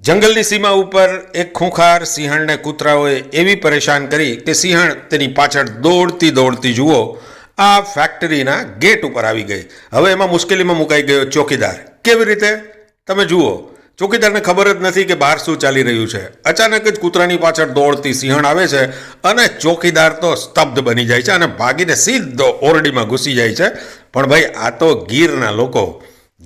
જંગલની સીમા ઉપર એક ખૂંખાર સિંહણને કૂતરાઓએ એવી પરેશાન કરી કે સિંહણ તેની પાછળ દોડતી દોડતી જુઓ આ ફેક્ટરીના ગેટ ઉપર આવી ગઈ. હવે એમાં મુશ્કેલીમાં મુકાઈ ગયો ચોકીદાર. કેવી રીતે? તમે જુઓ, ચોકીદારને ખબર જ નથી કે બહાર શું ચાલી રહ્યું છે. અચાનક જ કૂતરાની પાછળ દોડતી સિંહણ આવે છે અને ચોકીદાર તો સ્તબ્ધ બની જાય છે અને ભાગીને સીધો ઓરડીમાં ઘૂસી જાય છે. પણ ભાઈ, આ તો ગીરના લોકો.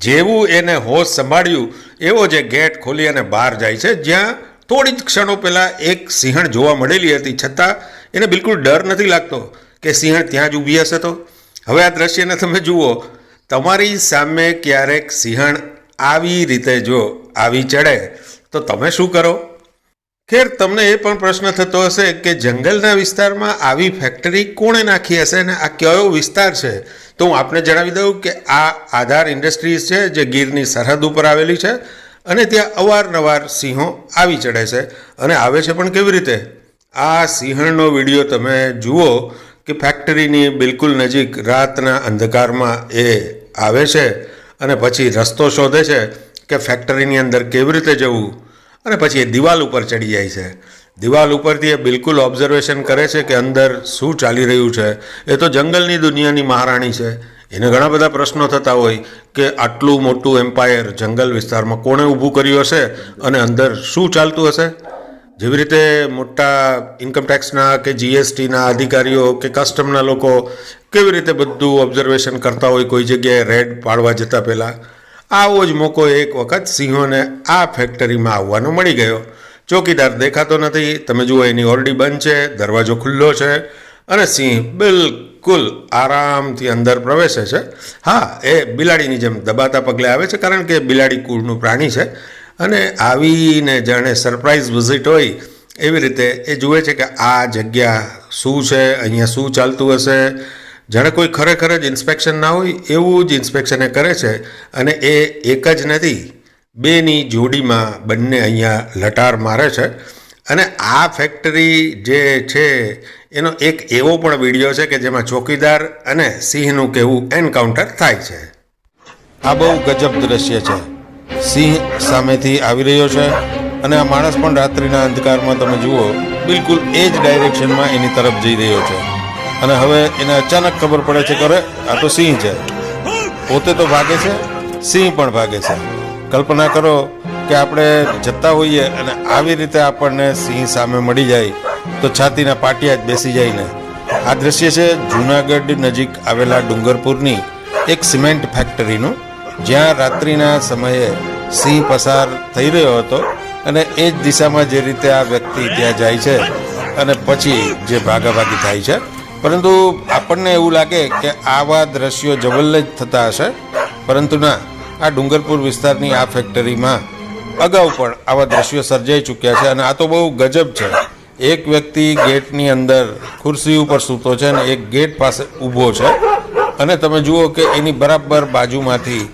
જેવું એને હોશ સંભાળ્યું એવો જે ગેટ ખોલી અને બહાર જાય છે, જ્યાં થોડી જ ક્ષણો પહેલાં એક સિંહણ જોવા મળેલી હતી, છતાં એને બિલકુલ ડર નથી લાગતો કે સિંહણ ત્યાં જ ઊભી હશે. તો હવે આ દ્રશ્યને તમે જુઓ. તમારી સામે ક્યારેક સિંહણ આવી રીતે જો આવી ચડે તો તમે શું કરો? ખેર, તમને એ પણ પ્રશ્ન થતો હશે કે જંગલના વિસ્તારમાં આવી ફેક્ટરી કોણે નાખી હશે અને આ કયો વિસ્તાર છે? તો હું આપને જણાવી દઉં કે આ આધાર ઇન્ડસ્ટ્રીઝ છે, જે ગીરની સરહદ ઉપર આવેલી છે અને ત્યાં અવારનવાર સિંહો આવી ચડે છે. અને આવે છે પણ કેવી રીતે? આ સિંહણનો વિડીયો તમે જુઓ કે ફેક્ટરીની બિલકુલ નજીક રાતના અંધકારમાં એ આવે છે અને પછી રસ્તો શોધે છે કે ફેક્ટરીની અંદર કેવી રીતે જવું, અને પછી એ દિવાલ ઉપર ચડી જાય છે. દિવાલ ઉપરથી એ બિલકુલ ઓબ્ઝર્વેશન કરે છે કે અંદર શું ચાલી રહ્યું છે. એ તો જંગલની દુનિયાની મહારાણી છે. એને ઘણા બધા પ્રશ્નો થતા હોય કે આટલું મોટું એમ્પાયર જંગલ વિસ્તારમાં કોણે ઊભું કર્યું હશે અને અંદર શું ચાલતું હશે. જેવી રીતે મોટા ઇન્કમટેક્સના કે જીએસટીના અધિકારીઓ કે કસ્ટમના લોકો કેવી રીતે બધું ઓબ્ઝર્વેશન કરતા હોય કોઈ જગ્યાએ રેડ પાડવા જતાં પહેલાં, આવો જ મોકો એક વખત સિંહોને આ ફેક્ટરીમાં આવવાનો મળી ગયો. ચોકીદાર દેખાતો નથી. તમે જુઓ, એની ઓરડી બંધ છે, દરવાજો ખુલ્લો છે અને સિંહ બિલકુલ આરામથી અંદર પ્રવેશે છે. હા, એ બિલાડીની જેમ દબાતા પગલે આવે છે, કારણ કે બિલાડી કુળનું પ્રાણી છે. અને આવીને જાણે સરપ્રાઇઝ વિઝિટ હોય એવી રીતે એ જુએ છે કે આ જગ્યા શું છે, અહીંયા શું ચાલતું હશે. જાણે કોઈ ખરેખર જ ઇન્સ્પેક્શન ના હોય એવું જ ઇન્સ્પેક્શન એ કરે છે. અને એ એક જ નથી, બેની જોડીમાં બંને અહીંયા લટાર મારે છે. અને આ ફેક્ટરી જે છે એનો એક એવો પણ વિડીયો છે કે જેમાં ચોકીદાર અને સિંહનું કેવું એન્કાઉન્ટર થાય છે. આ બહુ ગજબ દ્રશ્ય છે. સિંહ સામેથી આવી રહ્યો છે અને આ માણસ પણ રાત્રિના અંધકારમાં તમે જુઓ બિલકુલ એ જ ડાયરેક્શનમાં એની તરફ જઈ રહ્યો છે. અને હવે એને અચાનક ખબર પડે છે કે અરે, આ તો સિંહ છે. પોતે તો ભાગે છે, સિંહ પણ ભાગે છે. કલ્પના કરો કે આપણે જતા હોઈએ અને આવી રીતે આપણને સિંહ સામે મળી જાય તો છાતીના પાટિયા જ બેસી જાય ને. આ દ્રશ્ય છે જૂનાગઢ નજીક આવેલા ડુંગરપુરની એક સિમેન્ટ ફેક્ટરીનું, જ્યાં રાત્રિના સમયે સિંહ પસાર થઈ રહ્યો હતો અને એ જ દિશામાં જે રીતે આ વ્યક્તિ ત્યાં જાય છે અને પછી જે ભાગાભાગી થાય છે. પરંતુ આપણને એવું લાગે કે આવા દ્રશ્યો જવલ્લે જ થતા હશે, પરંતુ ના, આ ડુંગરપુર વિસ્તારની આ ફેક્ટરીમાં અગાઉ પણ આવા દ્રશ્યો સર્જાઈ ચૂક્યા છે. અને આ તો બહુ ગજબ છે. એક વ્યક્તિ ગેટની અંદર ખુરશી ઉપર સૂતો છે અને એક ગેટ પાસે ઊભો છે અને તમે જુઓ કે એની બરાબર બાજુમાંથી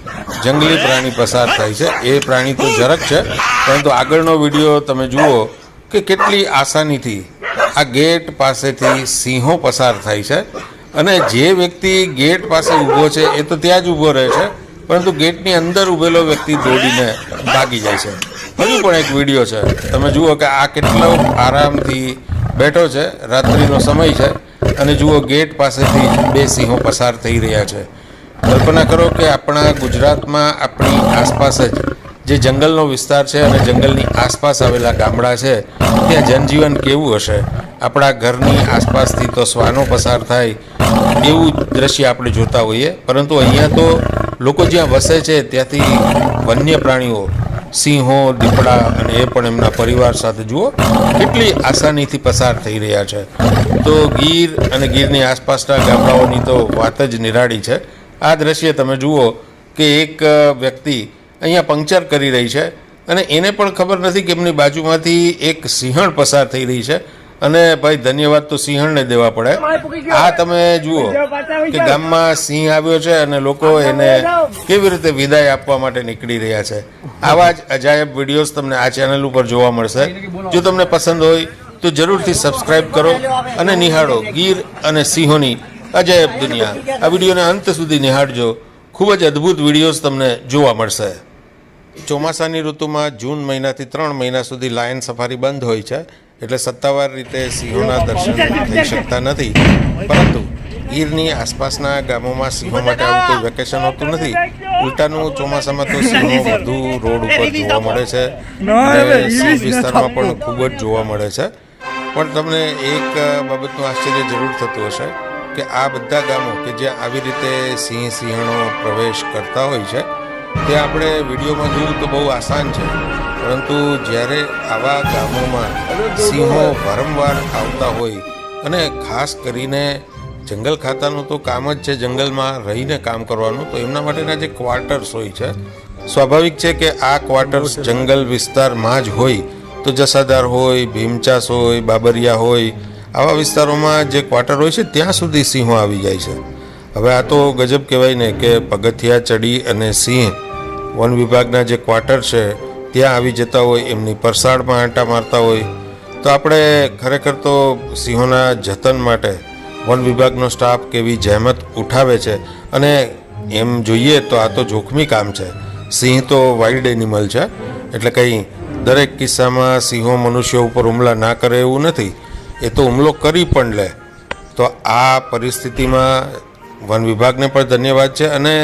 જંગલી પ્રાણી પસાર થાય છે. એ પ્રાણી તો ઝરક છે, પરંતુ આગળનો વિડીયો તમે જુઓ કે કેટલી આસાનીથી આ ગેટ પાસેથી સિંહો પસાર થાય છે. અને જે વ્યક્તિ ગેટ પાસે ઊભો છે એ તો ત્યાં જ ઊભો રહે છે, પરંતુ ગેટની અંદર ઊભેલો વ્યક્તિ દોડીને ભાગી જાય છે. હજુ પણ એક વિડીયો છે, તમે જુઓ કે આ કેટલો આરામથી બેઠો છે. રાત્રિનો સમય છે અને જુઓ ગેટ પાસેથી બે સિંહો પસાર થઈ રહ્યા છે. કલ્પના કરો કે આપણા ગુજરાતમાં આપણી આસપાસ જ જે જંગલનો વિસ્તાર છે અને જંગલની આસપાસ આવેલા ગામડા છે, ત્યાં જનજીવન કેવું હશે. આપણા ઘરની આસપાસથી તો શ્વાનો પસાર થાય એવું દ્રશ્ય આપણે જોતા હોઈએ, પરંતુ અહીંયા તો લોકો જ્યાં વસે છે ત્યાંથી વન્ય પ્રાણીઓ, સિંહો, દીપડા અને એ પણ એમના પરિવાર સાથે જુઓ કેટલી આસાનીથી પસાર થઈ રહ્યા છે. તો ગીર અને ગીરની આસપાસના ગામડાઓની તો વાત જ નિરાળી છે. આ દ્રશ્ય તમે જુઓ કે એક વ્યક્તિ અહીંયા પંક્ચર કરી રહી છે અને એને પણ ખબર નથી કે એમની બાજુમાંથી એક સિંહણ પસાર થઈ રહી છે. અને ભાઈ, ધન્યવાદ તો સિંહણને દેવા પડે. આ તમે જુઓ કે ગામમાં સિંહ આવ્યો છે અને લોકો એને કેવી રીતે વિદાય આપવા માટે નીકળી રહ્યા છે. આવા જ અજાયબ વિડીયોઝ તમને આ ચેનલ ઉપર જોવા મળશે. જો તમને પસંદ હોય તો જરૂરથી સબસ્ક્રાઇબ કરો અને નિહાળો ગીર અને સિંહોની અજાયબ દુનિયા. આ વિડીયોને અંત સુધી નિહાળજો. ખૂબ જ અદ્ભુત વિડીયોઝ તમને જોવા મળશે. ચોમાસાની ઋતુમાં જૂન મહિનાથી 3 મહિના સુધી લાયન સફારી બંધ હોય છે, એટલે સત્તાવાર રીતે સિંહોના દર્શન થઈ શકતા નથી. પરંતુ ગીરની આસપાસના ગામોમાં સિંહો માટે આવું કોઈ વેકેશન હોતું નથી. ઉલટાનું ચોમાસામાં તો સિંહો વધુ રોડ ઉપર જોવા મળે છે અને સિંહ વિસ્તારમાં પણ ખૂબ જ જોવા મળે છે. પણ તમને એક બાબતનું આશ્ચર્ય જરૂર થતું હશે કે આ બધા ગામો કે જ્યાં આવી રીતે સિંહણો પ્રવેશ કરતા હોય છે તે આપણે વિડીયોમાં જોવું તો બહુ આસાન છે, પરંતુ જ્યારે આવા ગામોમાં સિંહો વારંવાર આવતા હોય અને ખાસ કરીને જંગલ ખાતાનું તો કામ જ છે જંગલમાં રહીને કામ કરવાનું, તો એમના માટેના જે ક્વાર્ટર્સ હોય છે, સ્વાભાવિક છે કે આ ક્વાર્ટર્સ જંગલ વિસ્તારમાં જ હોય. તો જસાદાર હોય, ભીમચાસ હોય, બાબરિયા હોય, આવા વિસ્તારોમાં જે ક્વાર્ટર હોય છે ત્યાં સુધી સિંહો આવી જાય છે. હવે આ તો ગજબ કહેવાય ને કે પગથિયા ચડી અને સિંહ વન વિભાગના જે ક્વાર્ટર છે ત્યાં આવી જતા હોય, એમની પરસાળમાં આંટા મારતા હોય. તો આપણે ખરેખર તો સિંહોના જતન માટે વન વિભાગનો સ્ટાફ કેવી જહેમત ઉઠાવે છે. અને એમ જોઈએ તો આ તો જોખમી કામ છે. સિંહ તો વાઇલ્ડ એનિમલ છે, એટલે કંઈ દરેક કિસ્સામાં સિંહો મનુષ્યો ઉપર હુમલા ના કરે એવું નથી. એ તો હુમલો કરી પણ લે. તો આ પરિસ્થિતિમાં વન વિભાગને પણ ધન્યવાદ છે. અને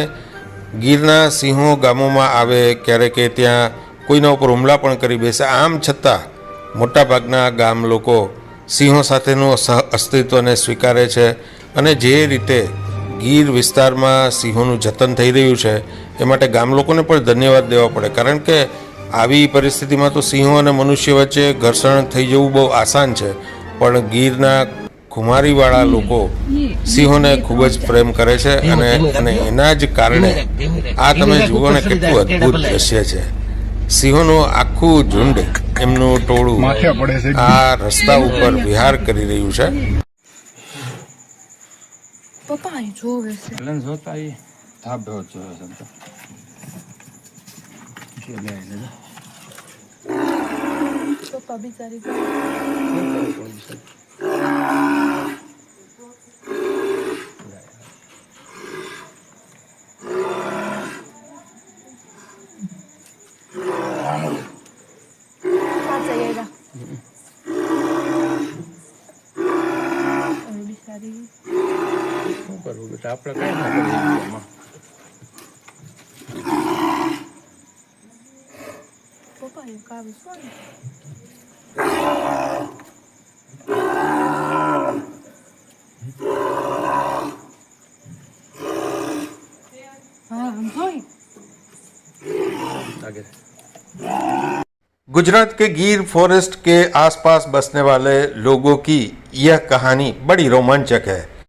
ગીરના સિંહો ગામોમાં આવે ક્યારેક ત્યાં કોઈના ઉપર હુમલા પણ કરી બેસે, આમ છતાં મોટાભાગના ગામ લોકો સિંહો સાથેનું અસ્તિત્વને સ્વીકારે છે. અને જે રીતે ગીર વિસ્તારમાં સિંહોનું જતન થઈ રહ્યું છે એ માટે ગામ લોકોને પણ ધન્યવાદ દેવા પડે, કારણ કે આવી પરિસ્થિતિમાં તો સિંહો અને મનુષ્ય વચ્ચે ઘર્ષણ થઈ જવું બહુ આસાન છે. પણ ગીરના ખુમારીવાળા લોકો સિંહોને ખૂબ જ પ્રેમ કરે છે અને એના જ કારણે આ તમે જુઓ ને કેટલું અદ્ભુત દ્રશ્ય છે. સિંહોનું આખું ઝુંડ, એમનું ટોળું આ રસ્તા ઉપર વિહાર કરી રહ્યું છે. પપ્પા જોવે છે જોતા ધાબે જોવે છે. પપ્પા બિચારી શું કરવું બેટા, આપણે કઈ ના કરીએ એમાં. પપ્પા એ કાવે શું हाँ हम होई आगे गुजरात के गिर फॉरेस्ट के आसपास बसने वाले लोगों की यह कहानी बड़ी रोमांचक है.